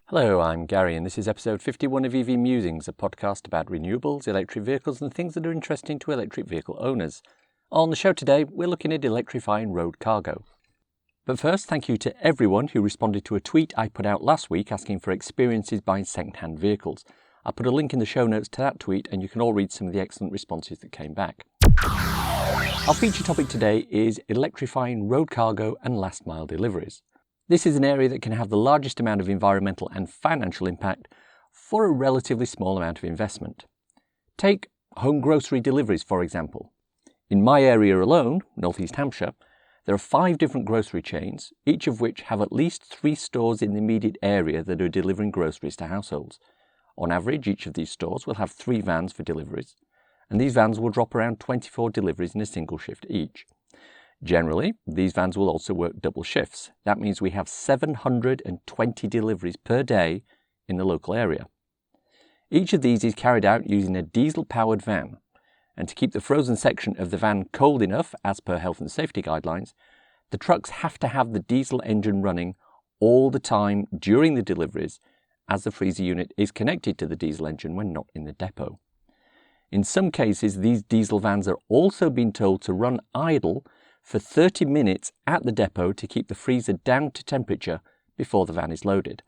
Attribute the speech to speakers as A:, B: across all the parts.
A: Hello, I'm Gary and this is episode 51 of EV Musings, a podcast about renewables, electric vehicles and things that are interesting to electric vehicle owners. On the show today, we're looking at electrifying road cargo. But first, thank you to everyone who responded to a tweet I put out last week asking for experiences buying second-hand vehicles. I'll put a link in the show notes to that tweet and you can all read some of the excellent responses that came back. Our feature topic today is electrifying road cargo and last mile deliveries. This is an area that can have the largest amount of environmental and financial impact for a relatively small amount of investment. Take home grocery deliveries, for example. In my area alone, North East Hampshire, there are 5 different grocery chains, each of which have at least 3 stores in the immediate area that are delivering groceries to households. On average, each of these stores will have 3 vans for deliveries, and these vans will drop around 24 deliveries in a single shift each. Generally, these vans will also work double shifts. That means we have 720 deliveries per day in the local area. Each of these is carried out using a diesel-powered van, and to keep the frozen section of the van cold enough, as per health and safety guidelines, the trucks have to have the diesel engine running all the time during the deliveries, as the freezer unit is connected to the diesel engine when not in the depot. In some cases, these diesel vans are also being told to run idle for 30 minutes at the depot to keep the freezer down to temperature before the van is loaded.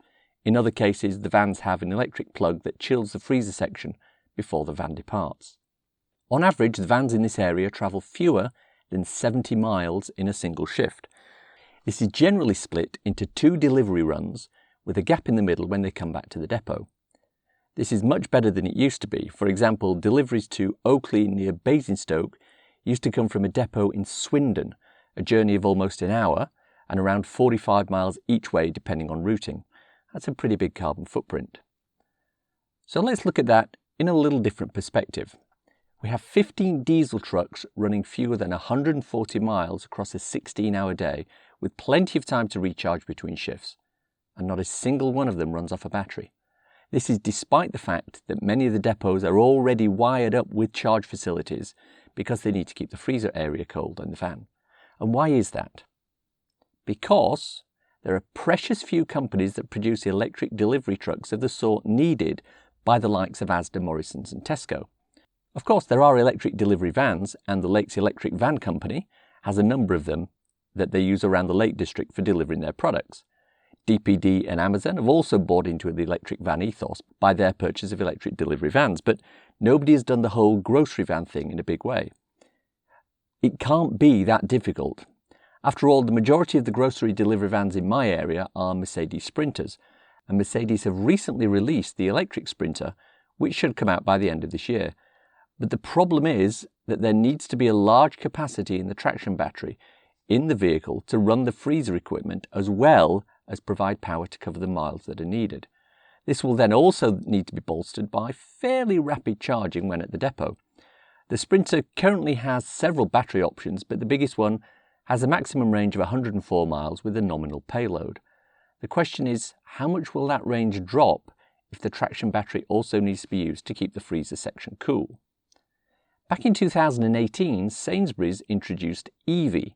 A: In other cases, the vans have an electric plug that chills the freezer section before the van departs. On average, the vans in this area travel fewer than 70 miles in a single shift. This is generally split into 2 delivery runs with a gap in the middle when they come back to the depot. This is much better than it used to be. For example, deliveries to Oakley near Basingstoke used to come from a depot in Swindon, a journey of almost an hour and around 45 miles each way depending on routing. That's a pretty big carbon footprint. So let's look at that in a little different perspective. We have 15 diesel trucks running fewer than 140 miles across a 16-hour day with plenty of time to recharge between shifts, and not a single one of them runs off a battery. This is despite the fact that many of the depots are already wired up with charge facilities because they need to keep the freezer area cold in the van. And why is that? Because there are precious few companies that produce electric delivery trucks of the sort needed by the likes of Asda, Morrisons and Tesco. Of course, there are electric delivery vans, and the Lakes Electric Van Company has a number of them that they use around the Lake District for delivering their products. DPD and Amazon have also bought into the electric van ethos by their purchase of electric delivery vans, but nobody has done the whole grocery van thing in a big way. It can't be that difficult. After all, the majority of the grocery delivery vans in my area are Mercedes Sprinters, and Mercedes have recently released the electric Sprinter, which should come out by the end of this year. But the problem is that there needs to be a large capacity in the traction battery in the vehicle to run the freezer equipment as well as provide power to cover the miles that are needed. This will then also need to be bolstered by fairly rapid charging when at the depot. The Sprinter currently has several battery options, but the biggest one has a maximum range of 104 miles with a nominal payload. The question is, how much will that range drop if the traction battery also needs to be used to keep the freezer section cool? Back in 2018, Sainsbury's introduced EV,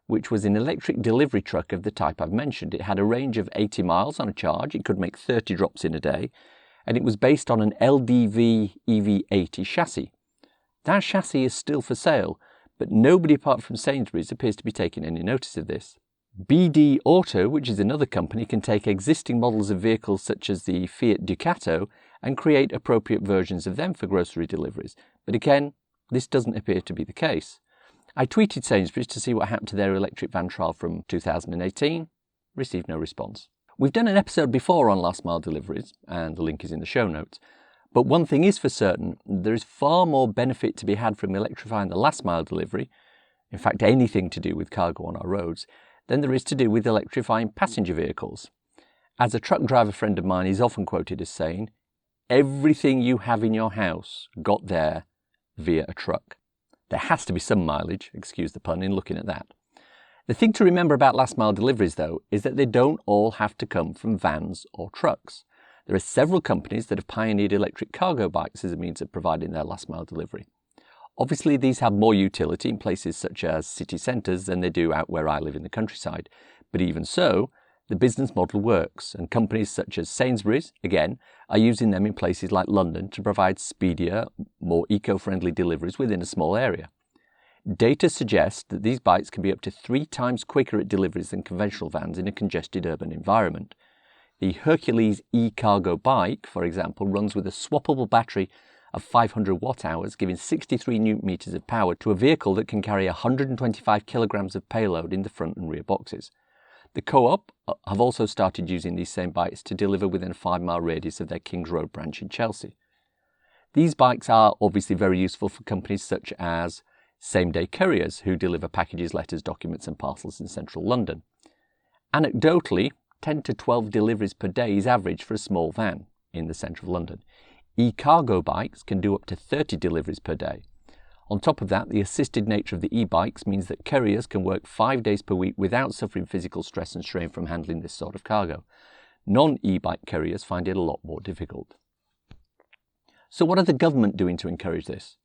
A: which was an electric delivery truck of the type I've mentioned. It had a range of 80 miles on a charge, it could make 30 drops in a day, and it was based on an LDV EV80 chassis. That chassis is still for sale, but nobody apart from Sainsbury's appears to be taking any notice of this. BD Auto, which is another company, can take existing models of vehicles such as the Fiat Ducato and create appropriate versions of them for grocery deliveries. But again, this doesn't appear to be the case. I tweeted Sainsbury's to see what happened to their electric van trial from 2018, received no response. We've done an episode before on last mile deliveries, and the link is in the show notes. But one thing is for certain, there is far more benefit to be had from electrifying the last mile delivery, in fact anything to do with cargo on our roads, than there is to do with electrifying passenger vehicles. As a truck driver friend of mine is often quoted as saying, everything you have in your house got there via a truck. There has to be some mileage, excuse the pun, in looking at that. The thing to remember about last mile deliveries though is that they don't all have to come from vans or trucks. There are several companies that have pioneered electric cargo bikes as a means of providing their last mile delivery. Obviously these have more utility in places such as city centres than they do out where I live in the countryside, but even so, The business model works, and companies such as Sainsbury's, again, are using them in places like London to provide speedier, more eco-friendly deliveries within a small area. Data suggests that these bikes can be up to 3 times quicker at deliveries than conventional vans in a congested urban environment. The Hercules e-cargo bike, for example, runs with a swappable battery of 500 watt-hours, giving 63 Nm of power to a vehicle that can carry 125 kilograms of payload in the front and rear boxes. The Co-op have also started using these same bikes to deliver within a 5-mile radius of their Kings Road branch in Chelsea. These bikes are obviously very useful for companies such as same-day couriers who deliver packages, letters, documents and parcels in central London. Anecdotally, 10 to 12 deliveries per day is average for a small van in the centre of London. E-cargo bikes can do up to 30 deliveries per day. On top of that, the assisted nature of the e-bikes means that couriers can work 5 days per week without suffering physical stress and strain from handling this sort of cargo. Non-e-bike couriers find it a lot more difficult. So what are the government doing to encourage this?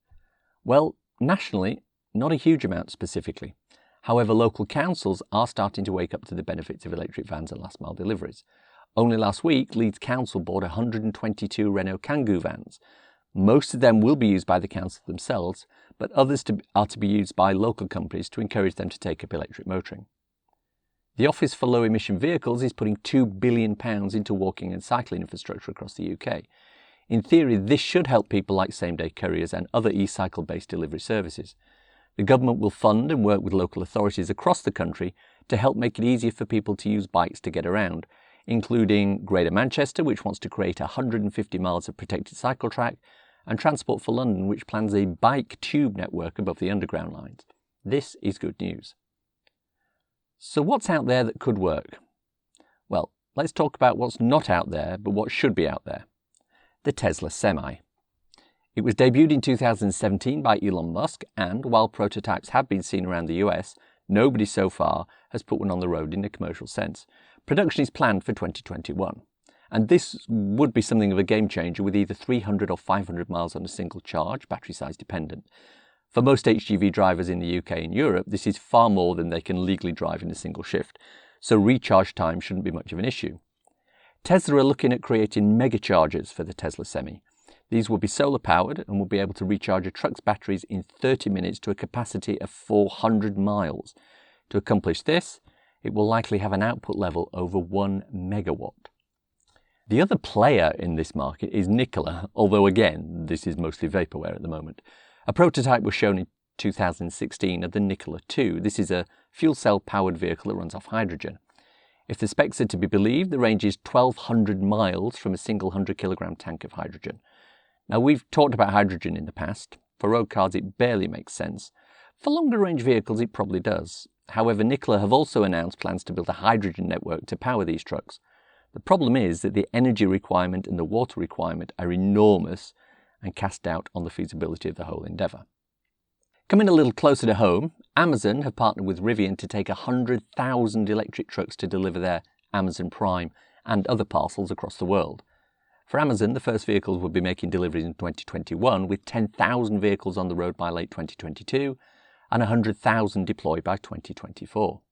A: Well, nationally, not a huge amount specifically. However, local councils are starting to wake up to the benefits of electric vans and last mile deliveries. Only last week, Leeds Council bought 122 Renault Kangoo vans. Most of them will be used by the council themselves, but others are to be used by local companies to encourage them to take up electric motoring. The Office for Low Emission Vehicles is putting £2 billion into walking and cycling infrastructure across the UK. In theory, this should help people like same-day couriers and other e-cycle-based delivery services. The government will fund and work with local authorities across the country to help make it easier for people to use bikes to get around, including Greater Manchester, which wants to create 150 miles of protected cycle track, and Transport for London, which plans a bike tube network above the underground lines. This is good news. So what's out there that could work? Well, let's talk about what's not out there, but what should be out there. The Tesla Semi. It was debuted in 2017 by Elon Musk, and while prototypes have been seen around the US, nobody so far has put one on the road in a commercial sense. Production is planned for 2021. And this would be something of a game changer with either 300 or 500 miles on a single charge, battery size dependent. For most HGV drivers in the UK and Europe, this is far more than they can legally drive in a single shift, so recharge time shouldn't be much of an issue. Tesla are looking at creating mega chargers for the Tesla Semi. These will be solar powered and will be able to recharge a truck's batteries in 30 minutes to a capacity of 400 miles. To accomplish this, it will likely have an output level over 1 megawatt. The other player in this market is Nikola, although again, this is mostly vaporware at the moment. A prototype was shown in 2016 of the Nikola 2. This is a fuel cell powered vehicle that runs off hydrogen. If the specs are to be believed, the range is 1,200 miles from a single 100 kilogram tank of hydrogen. Now, we've talked about hydrogen in the past. For road cars, it barely makes sense. For longer range vehicles, it probably does. However, Nikola have also announced plans to build a hydrogen network to power these trucks. The problem is that the energy requirement and the water requirement are enormous and cast doubt on the feasibility of the whole endeavour. Coming a little closer to home, Amazon have partnered with Rivian to take 100,000 electric trucks to deliver their Amazon Prime and other parcels across the world. For Amazon, the first vehicles will be making deliveries in 2021, with 10,000 vehicles on the road by late 2022 and 100,000 deployed by 2024.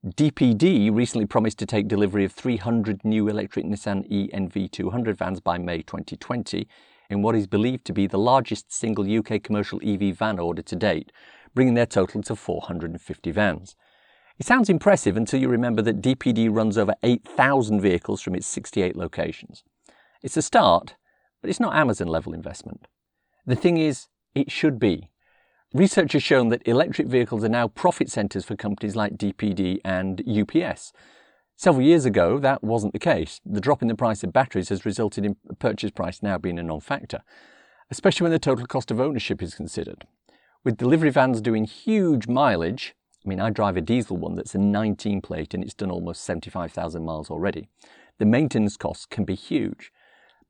A: DPD recently promised to take delivery of 300 new electric Nissan ENV200 vans by May 2020 in what is believed to be the largest single UK commercial EV van order to date, bringing their total to 450 vans. It sounds impressive until you remember that DPD runs over 8,000 vehicles from its 68 locations. It's a start, but it's not Amazon-level investment. The thing is, it should be. Research has shown that electric vehicles are now profit centres for companies like DPD and UPS. Several years ago, that wasn't the case. The drop in the price of batteries has resulted in purchase price now being a non-factor, especially when the total cost of ownership is considered. With delivery vans doing huge mileage, I drive a diesel one that's a 19 plate and it's done almost 75,000 miles already. The maintenance costs can be huge.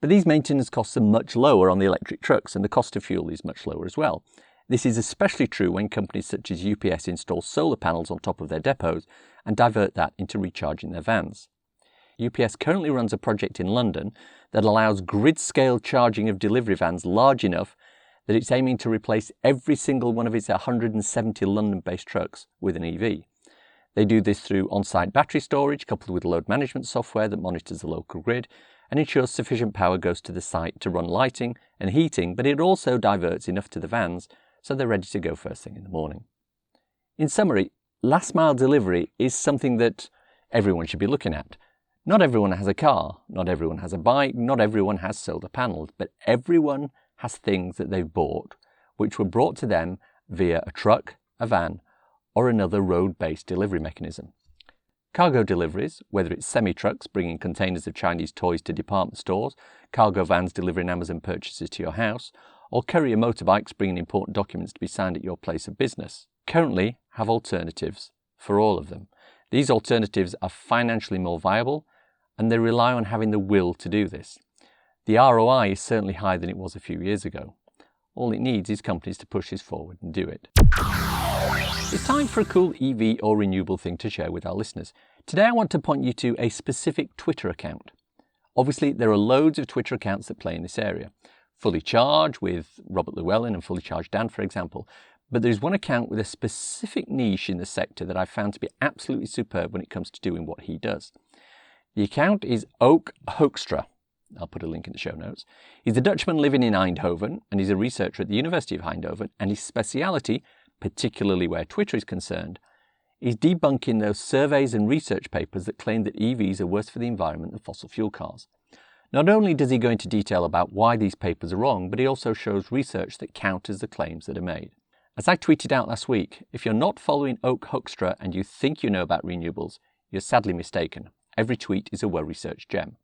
A: But these maintenance costs are much lower on the electric trucks, and the cost of fuel is much lower as well. This is especially true when companies such as UPS install solar panels on top of their depots and divert that into recharging their vans. UPS currently runs a project in London that allows grid-scale charging of delivery vans large enough that it's aiming to replace every single one of its 170 London-based trucks with an EV. They do this through on-site battery storage coupled with load management software that monitors the local grid and ensures sufficient power goes to the site to run lighting and heating, but it also diverts enough to the vans so they're ready to go first thing in the morning. In summary, last mile delivery is something that everyone should be looking at. Not everyone has a car, not everyone has a bike, not everyone has solar panels, but everyone has things that they've bought which were brought to them via a truck, a van, or another road-based delivery mechanism. Cargo deliveries, whether it's semi-trucks bringing containers of Chinese toys to department stores, cargo vans delivering Amazon purchases to your house, or courier motorbikes bringing important documents to be signed at your place of business, currently have alternatives for all of them. These alternatives are financially more viable, and they rely on having the will to do this. The ROI is certainly higher than it was a few years ago. All it needs is companies to push this forward and do it. It's time for a cool EV or renewable thing to share with our listeners. Today I want to point you to a specific Twitter account. Obviously there are loads of Twitter accounts that play in this area. Fully Charged with Robert Llewellyn and Fully Charged Dan, for example. But there's one account with a specific niche in the sector that I've found to be absolutely superb when it comes to doing what he does. The account is Oak Hoekstra. I'll put a link in the show notes. He's a Dutchman living in Eindhoven, and he's a researcher at the University of Eindhoven, and his speciality, particularly where Twitter is concerned, is debunking those surveys and research papers that claim that EVs are worse for the environment than fossil fuel cars. Not only does he go into detail about why these papers are wrong, but he also shows research that counters the claims that are made. As I tweeted out last week, if you're not following Oak Hoekstra and you think you know about renewables, you're sadly mistaken. Every tweet is a well-researched gem.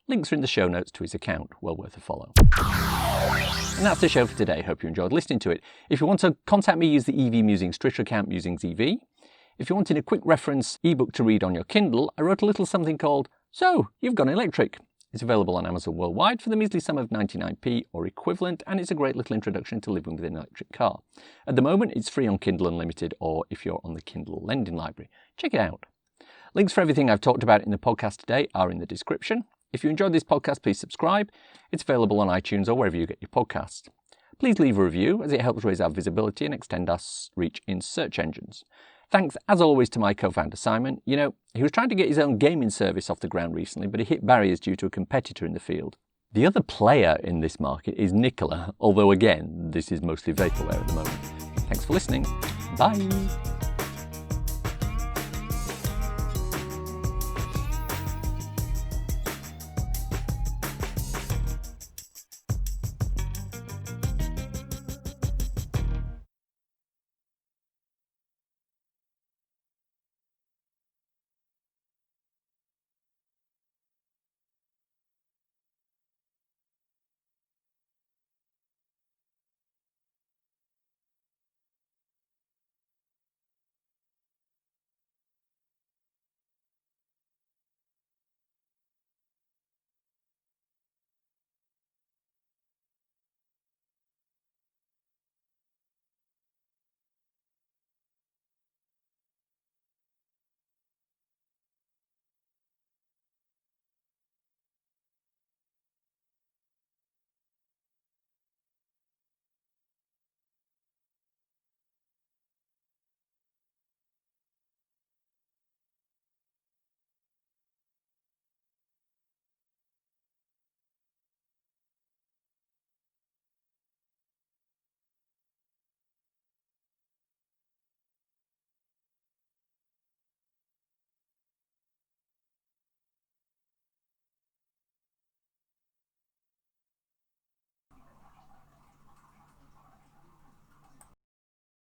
A: Links are in the show notes to his account, well worth a follow. And that's the show for today. Hope you enjoyed listening to it. If you want to contact me, use the EV Musings Twitter account, Musings EV. If you wanted a quick reference ebook to read on your Kindle, I wrote a little something called So, You've Gone Electric. It's available on Amazon worldwide for the measly sum of 99p or equivalent, and it's a great little introduction to living with an electric car. At the moment, it's free on Kindle Unlimited, or if you're on the Kindle Lending Library. Check it out. Links for everything I've talked about in the podcast today are in the description. If you enjoyed this podcast, please subscribe. It's available on iTunes or wherever you get your podcasts. Please leave a review, as it helps raise our visibility and extend our reach in search engines. Thanks, as always, to my co-founder Simon. You know, he was trying to get his own gaming service off the ground recently, but he hit barriers due to a competitor in the field. The other player in this market is Nikola, although again, this is mostly vaporware at the moment. Thanks for listening. Bye.